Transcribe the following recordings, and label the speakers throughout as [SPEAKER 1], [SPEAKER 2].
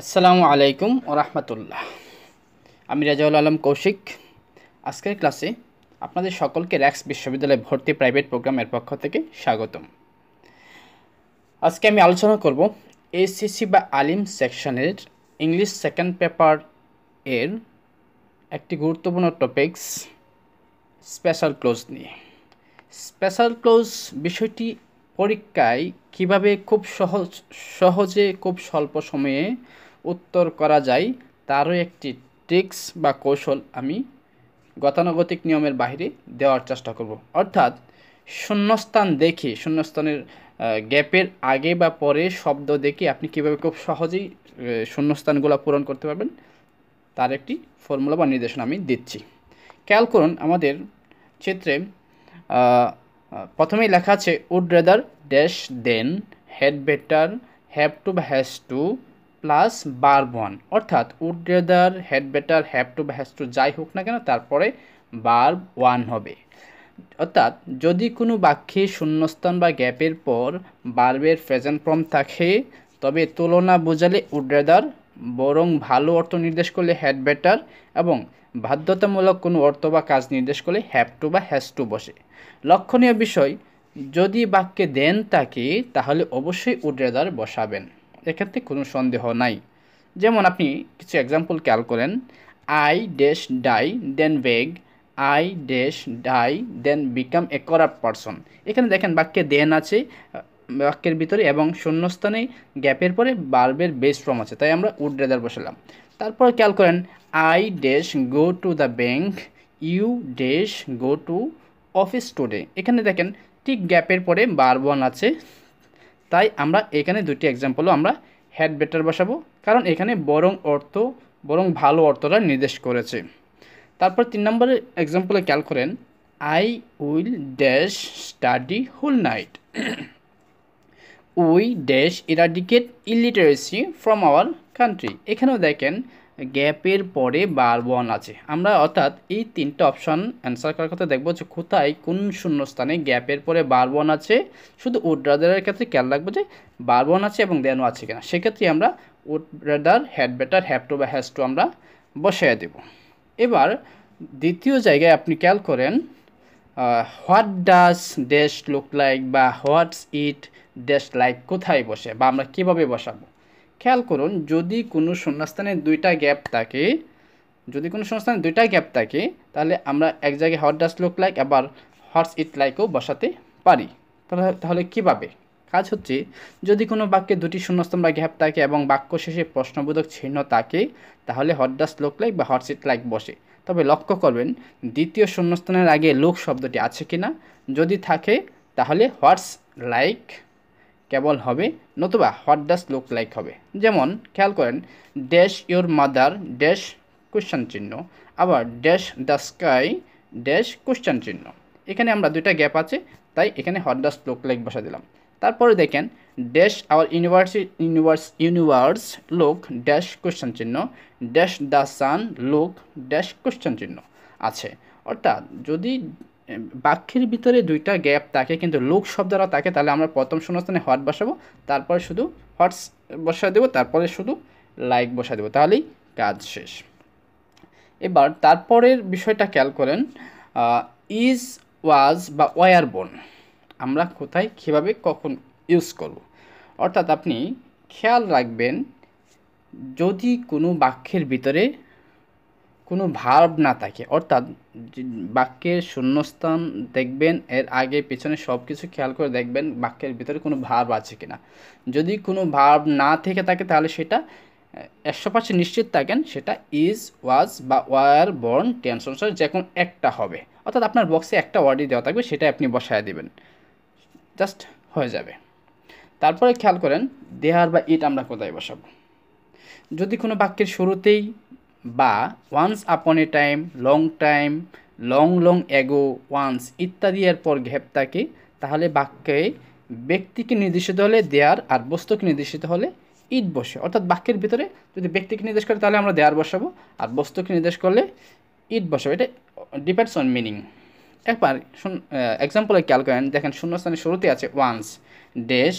[SPEAKER 1] আসসালামু আলাইকুম ও রাহমাতুল্লাহ। আমি রাজাউল আলম কৌশিক। আজকের ক্লাসে আপনাদের সকলকে র্যাক্স বিশ্ববিদ্যালয় ভর্তি প্রাইভেট প্রোগ্রামের পক্ষ থেকে স্বাগতম। আজকে আমি আলোচনা করব এসএসসি বা আলিম সেকশনের ইংলিশ সেকেন্ড পেপার এর একটি গুরুত্বপূর্ণ টপিকস স্পেশাল ক্লোজ নিয়ে। স্পেশাল ক্লোজ বিষয়টি পরীক্ষায় কিভাবে খুব সহজে খুব স্বল্প সময়ে উত্তর করা যায় তারও একটি ট্রিক্স বা কৌশল আমি গতানুগতিক নিয়মের বাইরে দেওয়ার চেষ্টা করব। অর্থাৎ শূন্যস্থান দেখে শূন্যস্থানের গ্যাপের আগে বা পরে শব্দ দেখে আপনি কীভাবে খুব সহজেই শূন্যস্থানগুলো পূরণ করতে পারবেন তার একটি ফর্মুলা বা নির্দেশনা আমি দিচ্ছি। খেয়াল করুন, আমাদের চিত্রে প্রথমেই লেখা আছে would rather dash then had better have to বা has to plus verb one. অর্থাৎ would rather had better have to বা হ্যাজ টু যাই হোক না কেন তারপরে ভার্ব ওয়ান হবে। অর্থাৎ যদি কোনো বাক্যে শূন্যস্থান বা গ্যাপের পর ভার্বের প্রেজেন্ট ফর্ম থাকে তবে তুলনা বোঝালে উড রেদার, বরং ভালো অর্থ নির্দেশ করলে হ্যাড বেটার এবং বাধ্যতামূলক কোনো অর্থ বা কাজ নির্দেশ করলে হ্যাভ টু বা হ্যাজ টু বসে। লক্ষণীয় বিষয়, যদি বাক্যে দেন থাকে তাহলে অবশ্যই উড রেদার বসাবেন, এক্ষেত্রে কোনো সন্দেহ নাই। যেমন আপনি কিছু এক্সাম্পল খেয়াল করেন, I dash die than beg, I dash die than become a corrupt person. এখানে দেখেন বাক্যে দেন আছে বাক্যের ভিতরে এবং শূন্যস্থানে গ্যাপের পরে ভার্বের বেস ফর্ম আছে, তাই আমরা উড রেদার বসালাম। তারপর খেয়াল করেন, I dash go to the bank, you dash go to office today. এখানে দেখেন ঠিক গ্যাপের পরে ভার্ব ওয়ান আছে, তাই আমরা এখানে দুটি এক্সাম্পলও আমরা হ্যাড বেটার বসাবো, কারণ এখানে বরং ভালো অর্থটা নির্দেশ করেছে। তারপর 3 নম্বরের এক্সাম্পলে খেয়াল করেন, I will dash study whole night, we dash eradicate illiteracy from our country. এখানেও দেখেন গ্যাপের পরে ভার্ব ওয়ান আছে। আমরা অর্থাৎ এই তিনটা অপশন অ্যান্সার করার কথা দেখবো যে কোথায় কোন শূন্যস্থানে গ্যাপের পরে ভার্ব ওয়ান আছে। শুধু উড রাদারের ক্ষেত্রে খেয়াল রাখবো যে ভার্ব ওয়ান আছে এবং দেনও আছে কিনা, সেক্ষেত্রে আমরা would rather, had better, have to বা হ্যাজ টু আমরা বসাইয়া দেব। এবার দ্বিতীয় জায়গায় আপনি খেয়াল করেন, what does dash look like বা হোয়াটস ইট ড্যাশ লাইক কোথায় বসে বা আমরা কীভাবে বসাবো। খেয়াল করুন, যদি কোনো শূন্যস্থানে দুইটা গ্যাপ থাকে তাহলে আমরা এক জায়গায় হোয়াট ডাজ লুক লাইক আবার হোয়াটস ইট লাইকও বসাতে পারি। তাহলে কীভাবে কাজ হচ্ছে, যদি কোনো বাক্যে দুটি শূন্যস্থান বা গ্যাপ থাকে এবং বাক্য শেষে প্রশ্নবোধক চিহ্ন থাকে তাহলে হোয়াট ডাজ লুক লাইক বা হোয়াটস ইট লাইক বসে। তবে লক্ষ্য করবেন দ্বিতীয় শূন্যস্থানের আগে লুক শব্দটি আছে কিনা, যদি থাকে তাহলে হোয়াটস লাইক কেবল হবে, নতুবা হোয়াট ডাজ লুক লাইক হবে। যেমন খেয়াল করেন, dash your mother dash question চিহ্ন, আবার dash the sky dash question চিহ্ন। এখানে আমরা দুইটা গ্যাপ আছে, তাই এখানে হোয়াট ডাজ লুক লাইক বসা দিলাম। তারপরে দেখেন, dash our universe look dash question চিহ্ন, dash the sun look dash question চিহ্ন আছে। অর্থাৎ যদি বাক্যের ভিতরে দুইটা গ্যাপ থাকে কিন্তু লুক শব্দটা থাকে তাহলে আমরা প্রথম শূন্যস্থানে হোয়াট বসাবো, তারপরে শুধু হোয়াটস বসা দেবো, তারপরে শুধু লাইক বসা দেবো, তাহলেই কাজ শেষ। এবার তারপরের বিষয়টা খেয়াল করেন, ইজ, ওয়াজ বা ওয়ার বোন আমরা কোথায় কীভাবে কখন ইউজ করব। অর্থাৎ আপনি খেয়াল রাখবেন, যদি কোনো বাক্যের ভিতরে কোনো ভার্ব না থাকে, অর্থাৎ বাক্যের শূন্যস্থান দেখবেন, এর আগে পেছনে সব কিছু খেয়াল করে দেখবেন বাক্যের ভিতরে কোনো ভার্ব আছে কিনা। যদি কোনো ভার্ব না থেকে থাকে তাহলে সেটা 100% নিশ্চিত থাকেন সেটা ইজ, ওয়াজ বা ওয়ার বর্ন টেন্স অনুসারে যে কোনো একটা হবে। অর্থাৎ আপনার বক্সে একটা ওয়ার্ডই দেওয়া থাকবে, সেটা আপনি বসায় দেবেন, জাস্ট হয়ে যাবে। তারপরে খেয়াল করেন, দেয়ার বা ইট আমরা কোথায় বসাবো। যদি কোনো বাক্যের শুরুতেই বা once upon a time, long ago, once ইত্যাদি এর পর গ্যাপ থাকে তাহলে বাক্যে ব্যক্তিকে নির্দেশিত হলে দেয়ার আর বস্তুকে নির্দেশিত হলে ইট বসে। অর্থাৎ বাক্যের ভিতরে যদি ব্যক্তিকে নির্দেশ করে তাহলে আমরা দেয়ার বসাবো, আর বস্তুকে নির্দেশ করলে ইট বসাবো। এটা ডিপেন্ডস অন মিনিং। একবার এক্সাম্পলে খেয়াল করেন, দেখেন শূন্যস্থানের শুরুতে আছে once dash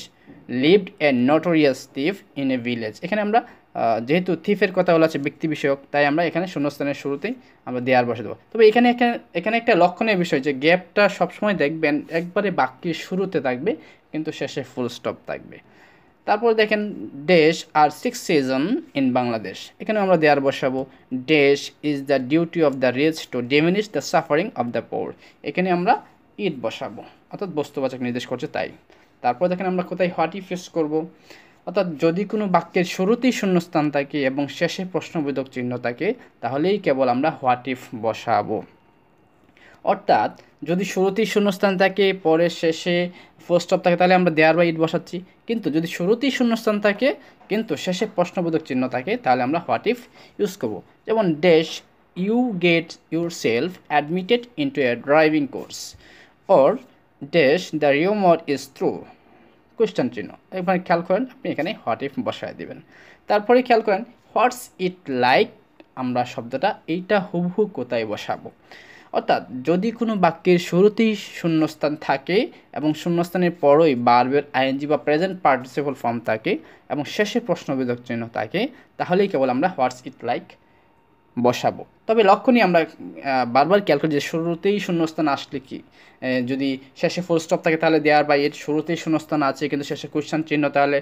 [SPEAKER 1] lived a notorious thief in a village. এখানে আমরা যেহেতু থিফের কথা বলা আছে ব্যক্তি বিষয়ক, তাই আমরা এখানে শূন্যস্থানের শুরুতেই আমরা দেয়ার বসে দেবো। তবে এখানে এখানে একটা লক্ষণীয় বিষয় যে গ্যাপটা সবসময় দেখবেন একবারে বাক্যের শুরুতে থাকবে কিন্তু শেষে ফুল স্টপ থাকবে। তারপর দেখেন dash are 6 season in Bangladesh, এখানে আমরা দেয়ার বসাবো dash is the duty of the rich to diminish the suffering of the poor, এখানে আমরা ইট বসাবো, অর্থাৎ বস্তুবাচক নির্দেশ করছে তাই। তারপর দেখেন আমরা কোথায় হোয়াট ইফ ইউজ করবো, অর্থাৎ যদি কোনো বাক্যের শুরুতেই শূন্যস্থান থাকে এবং শেষে প্রশ্নবোধক চিহ্ন থাকে তাহলেই কেবল আমরা হোয়াট ইফ বসাবো। অর্থাৎ যদি শুরুতেই শূন্যস্থান থাকে পরে শেষে ফুল স্টপ থাকে তাহলে আমরা দেয়ার বা ইট বসাচ্ছি, কিন্তু যদি শুরুতেই শূন্যস্থান থাকে কিন্তু শেষে প্রশ্নবোধক চিহ্ন থাকে তাহলে আমরা হোয়াট ইফ ইউজ করব। যেমন dash you get yourself admitted into a driving course, or dash the rumour is true, question চিহ্ন। এবার খেয়াল করেন আপনি এখানে হোয়াট ইফ বসায় দেবেন। তারপরে খেয়াল করেন হোয়াটস ইট লাইক, আমরা শব্দটা এইটা হুবহু কোথায় বসাবো। অর্থাৎ যদি কোনো বাক্যের শুরুতেই শূন্যস্থান থাকে এবং শূন্যস্থানের পরই ভার্বের আইএনজি বা প্রেজেন্ট পার্টিসিপল ফর্ম থাকে এবং শেষে প্রশ্নবোধক চিহ্ন থাকে তাহলেই কেবল আমরা হোয়াটস ইট লাইক বসাবো। তবে লক্ষণীয় আমরা বারবার খেয়াল করি যে শুরুতেই শূন্যস্থান আসলে কি, যদি শেষে ফুল স্টপ থাকে তাহলে দেয়ার বাই ইট, শুরুতেই শূন্যস্থান আছে কিন্তু শেষে কোয়েশ্চেন চিহ্ন তাহলে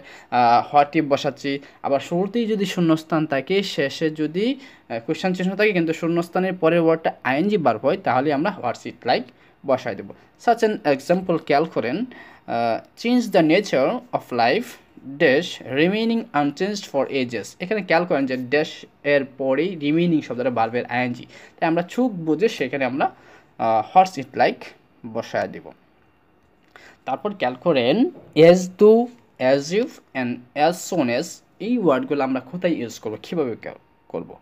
[SPEAKER 1] হোয়াট ইফ বসাচ্ছি। আবার শুরুতেই যদি শূন্যস্থান থাকে শেষে যদি কোয়েশ্চেন চিহ্ন থাকে কিন্তু শূন্যস্থানের পরের ওয়ার্ডটা আইএনজি ভার্ব হয় তাহলে আমরা হোয়াটস ইট লাইক বসাই দেবো। সাচ অ্যান এক্সাম্পল খেয়াল করেন change the nature of life dash remaining unchanged for ages, এখানে খেয়াল করেন যে ড্যাশ এর পরেই রিমেইনিং শব্দটা ভার্বের আইএনজি, তাই আমরা চুক বুঝে সেখানে আমরা হোয়াটস ইট লাইক বসায় দেব। তারপর খেয়াল করেন as to, as if and as soon as, এই ওয়ার্ডগুলো আমরা কোথায় ইউজ করবো, কীভাবে করবো।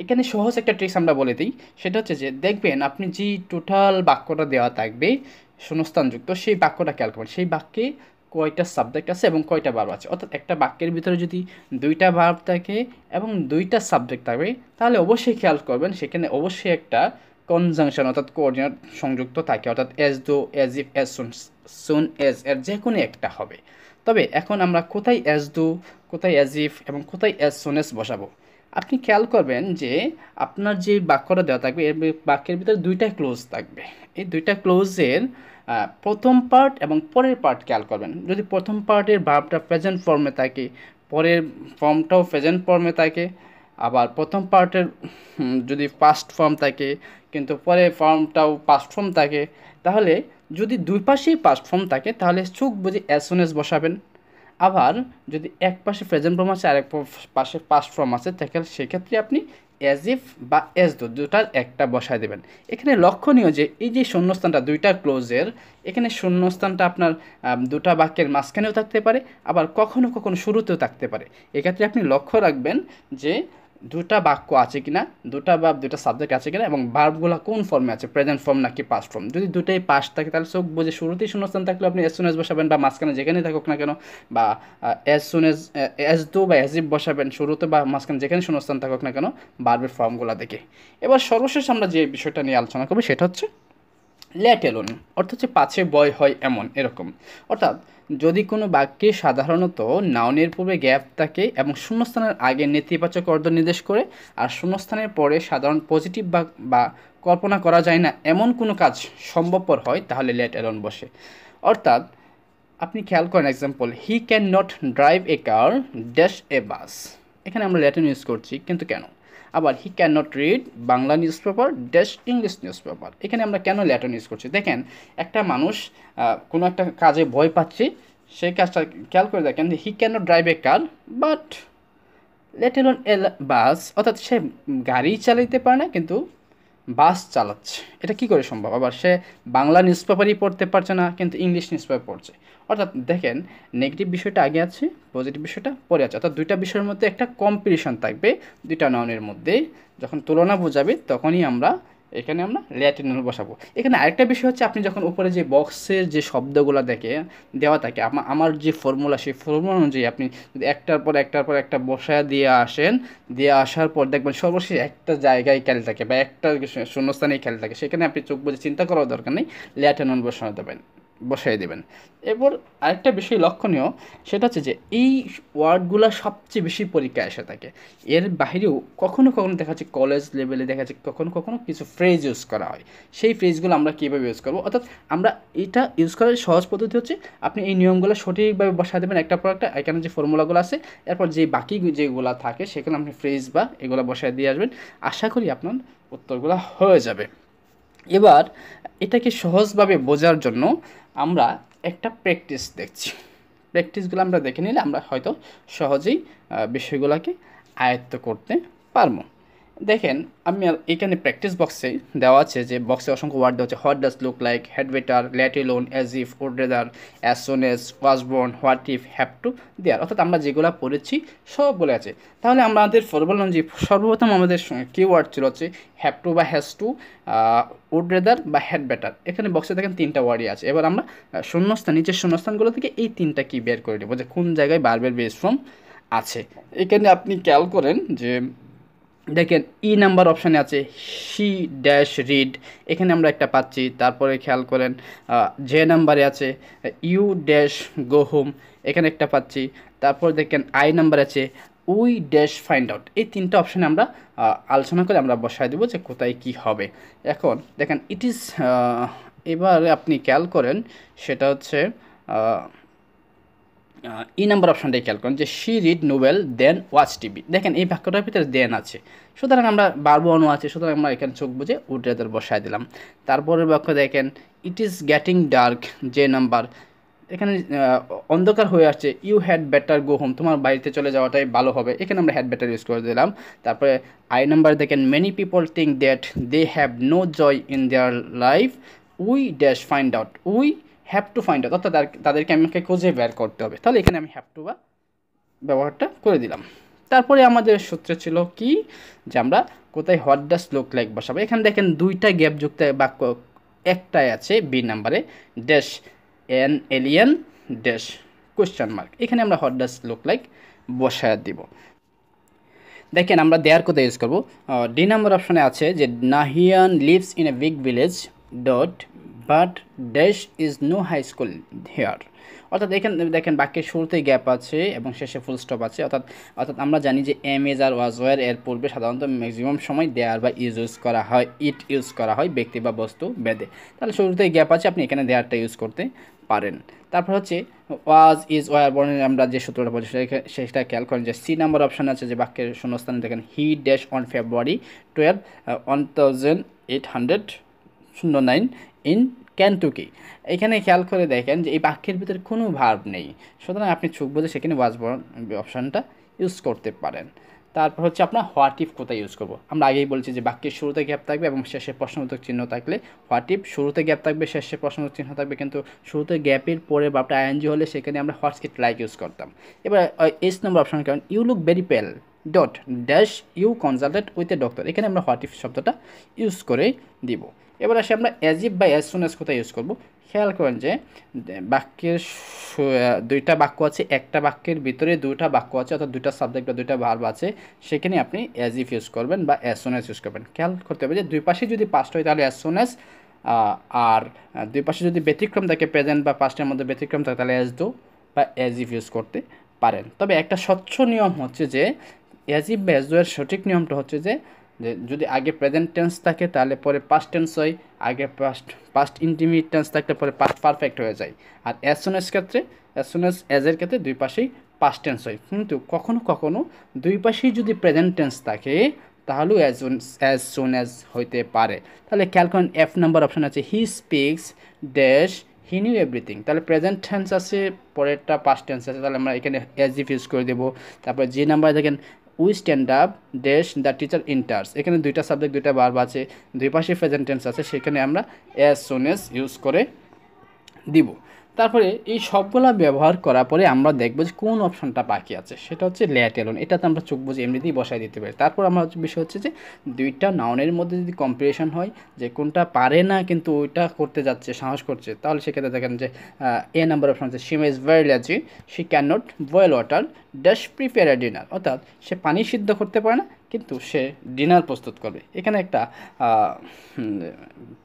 [SPEAKER 1] এখানে সহজ একটা ট্রিক্স আমরা বলে দিই, সেটা হচ্ছে যে দেখবেন আপনি যে টোটাল বাক্যটা দেওয়া থাকবে শূন্যস্থানযুক্ত সেই বাক্যটা খেয়াল করবেন সেই বাক্যে কয়টা সাবজেক্ট আছে এবং কয়টা ভার্ব আছে। অর্থাৎ একটা বাক্যের ভিতরে যদি দুইটা ভার্ব থাকে এবং দুইটা সাবজেক্ট থাকবে তাহলে অবশ্যই খেয়াল করবেন সেখানে অবশ্যই একটা কনজাংশন অর্থাৎ কোঅর্ডিনেট সংযুক্ত থাকে, অর্থাৎ as though, as if, as soon, soon as এর যে কোনো একটা হবে। তবে এখন আমরা কোথায় এজ দো, কোথায় এজ ইফ এবং কোথায় এজ সুন এজ বসাবো। আপনি খেয়াল করবেন যে আপনার যে বাক্যটা দেওয়া থাকবে এর বাক্যের ভিতরে দুইটা ক্লোজ থাকবে, এই দুইটা ক্লোজের প্রথম পার্ট এবং পরের পার্ট খেয়াল করবেন। যদি প্রথম পার্টের ভার্বটা প্রেজেন্ট ফর্মে থাকে পরের ফর্মটাও প্রেজেন্ট ফর্মে থাকে, আবার প্রথম পার্টের যদি পাস্ট ফর্ম থাকে কিন্তু পরের ফর্মটাও পাস্ট ফর্ম থাকে, তাহলে যদি দুই পাশেই পাস্ট ফর্ম থাকে তাহলে চোখ বুঝে অ্যাজ সুন এজ বসাবেন। আবার যদি এক পাশে প্রেজেন্ট ফর্ম আছে আর এক পাশে পাস্ট ফর্ম আছে তাহলে সেক্ষেত্রে আপনি অ্যাজ ইফ বা অ্যাজ দো দুটার একটা বসায় দেবেন। এখানে লক্ষণীয় যে এই যে শূন্যস্থানটা দুইটা ক্লোজের, এখানে শূন্যস্থানটা আপনার দুটা বাক্যের মাঝখানেও থাকতে পারে আবার কখনো কখনো শুরুতেও থাকতে পারে। এক্ষেত্রে আপনি লক্ষ্য রাখবেন যে দুটা বাক্য আছে কিনা, দুটা বা দুটা সাবজেক্ট আছে কিনা এবং ভার্বগুলো কোন ফর্মে আছে, প্রেজেন্ট ফর্ম নাকি পাস্ট ফর্ম। যদি দুটাই পাস্ট থাকে তাহলে চোখ বুঝে শুরুতেই শূন্যস্থান থাকলে আপনি অ্যাজ সুন এজ বসাবেন বা মাঝখানে যেখানেই থাকুক না কেন, বা as soon age as though বা অ্যাজ ইফ বসাবেন শুরুতে বা মাঝখানে যেখানে শূন্যস্থান থাকুক না কেন ভার্বের ফর্মগুলো দেখে। এবার সর্বশেষ আমরা যে বিষয়টা নিয়ে আলোচনা করবো সেটা হচ্ছে লেট এলোন, অর্থাৎ হচ্ছে পাছে বয় হয় এমন এরকম। অর্থাৎ যদি কোনো বাক্যে সাধারণত নাউনের পূর্বে গ্যাপ থাকে এবং শূন্যস্থানের আগে নেতিবাচক অর্থ নির্দেশ করে আর শূন্যস্থানের পরে সাধারণ পজিটিভ বা কল্পনা করা যায় না এমন কোনো কাজ সম্ভবপর হয় তাহলে লেট এলোন বসে। অর্থাৎ আপনি খেয়াল করেন example he can not drive a car dash a bus, এখানে আমরা লেট ইউজ করছি কিন্তু কেন। আবার he can not read Bangla newspaper dash English newspaper, এখানে আমরা কেন ল্যাটন ইউজ করছি। দেখেন একটা মানুষ কোনো একটা কাজে ভয় পাচ্ছে, সেই কাজটা খেয়াল করে দেখেন he can not drive a car but let alone a bus, অর্থাৎ সে গাড়ি চালাইতে পারে না কিন্তু বাস চালাচ্ছে, এটা কি করে সম্ভব। আবার সে বাংলা নিউজ পেপারই পড়তে পারছে না কিন্তু ইংলিশ নিউজ পেপার পড়ছে। অর্থাৎ দেখেন নেগেটিভ বিষয়টা আগে আছে পজিটিভ বিষয়টা পরে আছে, অর্থাৎ দুইটা বিষয়ের মধ্যে একটা কম্পিটিশন থাকবে দুইটা নাউনের মধ্যে, যখন তুলনা বোঝাবে তখনই আমরা এখানে আমরা ল্যাটিন বসাবো। এখানে আরেকটা বিষয় হচ্ছে আপনি যখন উপরে যে বক্সের যে শব্দগুলো দেখে দেওয়া থাকে আমার যে ফর্মুলা সেই ফর্মুলা অনুযায়ী আপনি যদি একটার পর একটা বসায় দিয়ে আসেন, দিয়ে আসার পর দেখবেন সর্বশেষ একটা জায়গায় খেয়াল থাকে বা একটা শূন্যস্থানেই খেয়াল থাকে, সেখানে আপনি চোখ বুঝে চিন্তা করার দরকার নেই, ল্যাটিন বসানো দেবেন। বসাই দেবেন। এরপর আরেকটা বিষয় লক্ষণীয়, সেটা হচ্ছে যে এই ওয়ার্ডগুলো সবচেয়ে বেশি পরীক্ষায় এসে থাকে। এর বাহিরেও কখনো কখনো দেখা যাচ্ছে কলেজ লেভেলে দেখা যাচ্ছে কখনো কখনো কিছু ফ্রেজ ইউজ করা হয়। সেই ফ্রেজগুলো আমরা কীভাবে ইউজ করবো, অর্থাৎ আমরা এটা ইউজ করার সহজ পদ্ধতি হচ্ছে আপনি এই নিয়মগুলো সঠিকভাবে বসা দেবেন একটা পর একটা, এখানে যে ফর্মুলাগুলো আছে, এরপর যে বাকি যেগুলো থাকে সেখানে আপনি ফ্রেজ বা এগুলো বসায় দিয়ে আসবেন। আশা করি আপনার উত্তরগুলো হয়ে যাবে। এবার এটাকে সহজভাবে বোঝার জন্য আমরা একটা প্র্যাকটিস দেখছি। প্র্যাকটিসগুলো আমরা দেখে নিলে আমরা হয়তো সহজেই বিষয়গুলোকে আয়ত্ত করতে পারবো। দেখেন আমি এখানে প্র্যাকটিস বক্সে দেওয়া আছে, যে বক্সে অসংখ্য ওয়ার্ড দেওয়া আছে। What does look like, had better, let alone, as if, would rather, as soon as, was born, what if, have to, there, অর্থাৎ আমরা যেগুলো পড়েছি সবগুলো আছে। তাহলে আমাদের বললাম যে সর্বপ্রথম আমাদের কিওয়ার্ড ছিল হচ্ছে হ্যাভ টু বা হ্যাজ টু, উড রেদার বা হ্যাড বেটার। এখানে বক্সে দেখেন তিনটা ওয়ার্ডই আছে। এবার আমরা শূন্যস্থান, নিচের শূন্যস্থানগুলো থেকে এই তিনটা কি বের করে নেবো, যে কোন জায়গায় বারবার বেস ফর্ম আছে। এখানে আপনি খেয়াল করেন যে দেখেন ই নাম্বার অপশানে আছে শি ড্যাশ রিড, এখানে আমরা একটা পাচ্ছি। তারপরে খেয়াল করেন যে নাম্বারে আছে ইউ ড্যাশ গো হোম, এখানে একটা পাচ্ছি। তারপর দেখেন আই নাম্বার আছে উই ড্যাশ ফাইন্ড আউট। এই তিনটা অপশানে আমরা আলোচনা করে আমরা বসায় দেবো যে কোথায় কি হবে। এখন দেখেন ইট ইজ, এবার আপনি খেয়াল করেন সেটা হচ্ছে ই নাম্বার অপশানটাই খেয়াল করেন, যে she read novel than watch TV. দেখেন এই বাক্যটার ভিতরে দেন আছে, সুতরাং আমরা বারবো অনু আছে, সুতরাং আমরা এখানে চোখ বুঝে উড রেদার বসায় দিলাম। তারপরের বাক্য দেখেন ইট ইজ গেটিং ডার্ক, যে নাম্বার, এখানে অন্ধকার হয়ে আসছে, you had better go home, তোমার বাড়িতে চলে যাওয়াটাই ভালো হবে, এখানে আমরা হ্যাড বেটার ইউজ করে দিলাম। তারপরে আই নাম্বার দেখেন many people think that they have no joy in their life, we dash find out, we have to find out, অর্থাৎ তাদেরকে আমাকে খুঁজে বের করতে হবে। তাহলে এখানে আমি হ্যাভ টু বা ব্যবহারটা করে দিলাম। তারপরে আমাদের সূত্র ছিল কি, যে আমরা কোথায় হোয়াট ডাজ লুক লাইক বসাবো। এখানে দেখেন দুইটা গ্যাপযুক্ত বাক্য একটাই আছে বি নাম্বারে, dash N alien dash question mark, এখানে আমরা হোয়াট ডাজ লুক লাইক বসায় দিব। দেখেন আমরা দেয়ার কোথায় ইউজ করবো, ডি নাম্বার অপশানে আছে যে Nahiyan lives in a big village dot but dash is no high school here, অর্থাৎ এখানে দেখেন বাক্যের শুরুতেই গ্যাপ আছে এবং শেষে ফুল স্টপ আছে। অর্থাৎ আমরা জানি যে am is are was were এর পূর্বে সাধারণত ম্যাক্সিমাম সময় দেয়ার বা ইউজ করা হয়, ইট ইউজ করা হয় ব্যক্তি বা বস্তু বেদে। তাহলে শুরুতেই গ্যাপ আছে, আপনি এখানে দেয়ারটা ইউজ করতে পারেন। তারপর হচ্ছে ওয়াজ ইজ ওয়ার বর্ণের আমরা যে সূত্রটা বলছি সেটা খেয়াল করেন, যে সি নাম্বার অপশান আছে যে বাক্যের শূন্যস্থানে দেখেন he dash on February 12, 1809 in Kentucky. এখানে খেয়াল করে দেখেন যে এই বাক্যের ভিতরে কোনো ভার্ব নেই, সুতরাং আপনি চোখ বুঝে সেখানে ওয়াজ বর্ণ অপশানটা ইউজ করতে পারেন। তারপর হচ্ছে আপনার হোয়াট ইফ কোথায় ইউজ করবো, আমরা আগেই বলছি যে বাক্যের শুরুতে গ্যাপ থাকবে এবং শেষে প্রশ্নবোধক চিহ্ন থাকলে হোয়াট ইফ, শুরুতে গ্যাপ থাকবে শেষে প্রশ্নবোধক চিহ্ন থাকবে, কিন্তু শুরুতে গ্যাপের পরে বাপটা আইএনজি হলে সেখানে আমরা হোয়াটস ইট লাইক ইউজ করতাম। এবার এস নম্বর অপশন কারণ you look very pale dot dash you consulted with a doctor, এখানে আমরা হোয়াট ইফ শব্দটা ইউজ করে দিব। এবার আসি আমরা অ্যাজ ইফ বা অ্যাজ সুন অ্যাজ কোথায় ইউজ করবো। খেয়াল করেন যে বাক্যের দুইটা বাক্য আছে, একটা বাক্যের ভিতরে দুইটা বাক্য আছে, অর্থাৎ দুইটা সাবজেক্ট বা দুইটা ভার্ব আছে, সেখানে আপনি অ্যাজ ইফ ইউজ করবেন বা অ্যাজ সুন অ্যাজ ইউজ করবেন। খেয়াল করতে হবে যে দুই পাশে যদি পাস্ট হয় তাহলে অ্যাজ সুন অ্যাজ, আর দুই পাশে যদি ব্যতিক্রম থাকে প্রেজেন্ট বা পাস্টের মধ্যে ব্যতিক্রম থাকে তাহলে অ্যাজ ডু বা অ্যাজ ইফ ইউজ করতে পারেন। তবে একটা স্বচ্ছ নিয়ম হচ্ছে যে অ্যাজ ইফ বা অ্যাজ ডু এর সঠিক নিয়মটা হচ্ছে যে যদি আগে প্রেজেন্ট টেন্স থাকে তাহলে পরে পাস্ট টেন্স হয়, আগে পাস্ট ইন্টিমিডিয়েট টেন্স থাকলে পরে পাস্ট পারফেক্ট হয়ে যায়। আর অ্যাজ সুন অ্যাজ ক্ষেত্রে অ্যাজ সুন অ্যাজের ক্ষেত্রে দুই পাশেই পাস্ট টেন্স হয়, কিন্তু কখনো কখনো দুই পাশেই যদি প্রেজেন্ট টেন্স থাকে তাহলেও অ্যাজ সুন অ্যাজ হইতে পারে। তাহলে খেয়াল করেন এফ নাম্বার অপশান আছে he speaks dash he knew everything, তাহলে প্রেজেন্ট টেন্স আছে পরেরটা পাস্ট টেন্স আছে, তাহলে আমরা এখানে অ্যাজ ইফ ইউজ করে দেবো। তারপর জি নাম্বার দেখেন we stand up dash the teacher enters, এখানে দুইটা সাবজেক্ট দুইটা ভার্ব আছে, দুই পাশে প্রেজেন্ট টেন্স আছে, সেখানে আমরা অ্যাজ সুন অ্যাজ ইউজ করে দিব। তারপরে এই সবগুলা ব্যবহার করার পরে আমরা দেখবো যে কোন অপশনটা বাকি আছে, সেটা হচ্ছে লেট এলোন, এটাতে আমরা চোখ বুঝে এমনিতেই বসাই দিতে পারি। তারপর আমার বিষয় হচ্ছে যে দুইটা নাউনের মধ্যে যদি কম্পারিশন হয় যে কোনটা পারে না কিন্তু ওইটা করতে যাচ্ছে সাহস করছে, তাহলে সেক্ষেত্রে দেখেন যে এ নাম্বার অপশন আছে Shima is very lazy, she can not boil water dash prepare a dinner, অর্থাৎ সে পানি সিদ্ধ করতে পারে না কিন্তু সে ডিনার প্রস্তুত করবে। এখানে একটা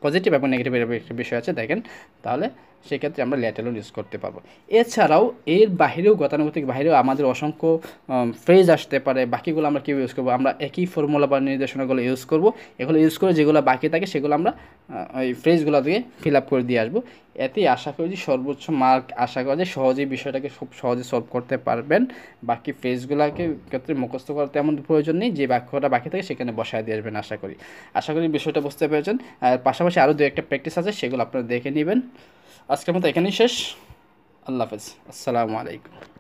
[SPEAKER 1] পজিটিভ এবং নেগেটিভ একটা বিষয় আছে দেখেন। তাহলে সেক্ষেত্রে আমরা লেট অ্যালোন ইউজ করতে পারবো। এছাড়াও এর বাহিরেও গতানুগতিক বাহিরেও আমাদের অসংখ্য ফ্রেজ আসতে পারে, বাকিগুলো আমরা কীভাবে ইউজ করবো, আমরা একই ফর্মুলা বা নির্দেশনাগুলো ইউজ করব, এগুলো ইউজ করে যেগুলো বাকি থাকে সেগুলো আমরা ওই ফ্রেজগুলো দিয়ে ফিল আপ করে দিয়ে আসবো। এতেই আশা করি যে সর্বোচ্চ মার্ক আশা করা যায়, সহজেই বিষয়টাকে খুব সহজে সলভ করতে পারবেন। বাকি ফ্রেজগুলোকে ক্ষেত্রে মুখস্থ করার তেমন প্রয়োজন নেই, যে বাক্যটা বাকি থাকে সেখানে বসায় দিয়ে আসবেন। আশা করি বিষয়টা বুঝতে পেরেছেন। আর পাশাপাশি আরও দু একটা প্র্যাকটিস আছে, সেগুলো আপনারা দেখে নেবেন। আজকের মতো এখানেই শেষ। আল্লাহ হাফেজ, আসসালামু আলাইকুম।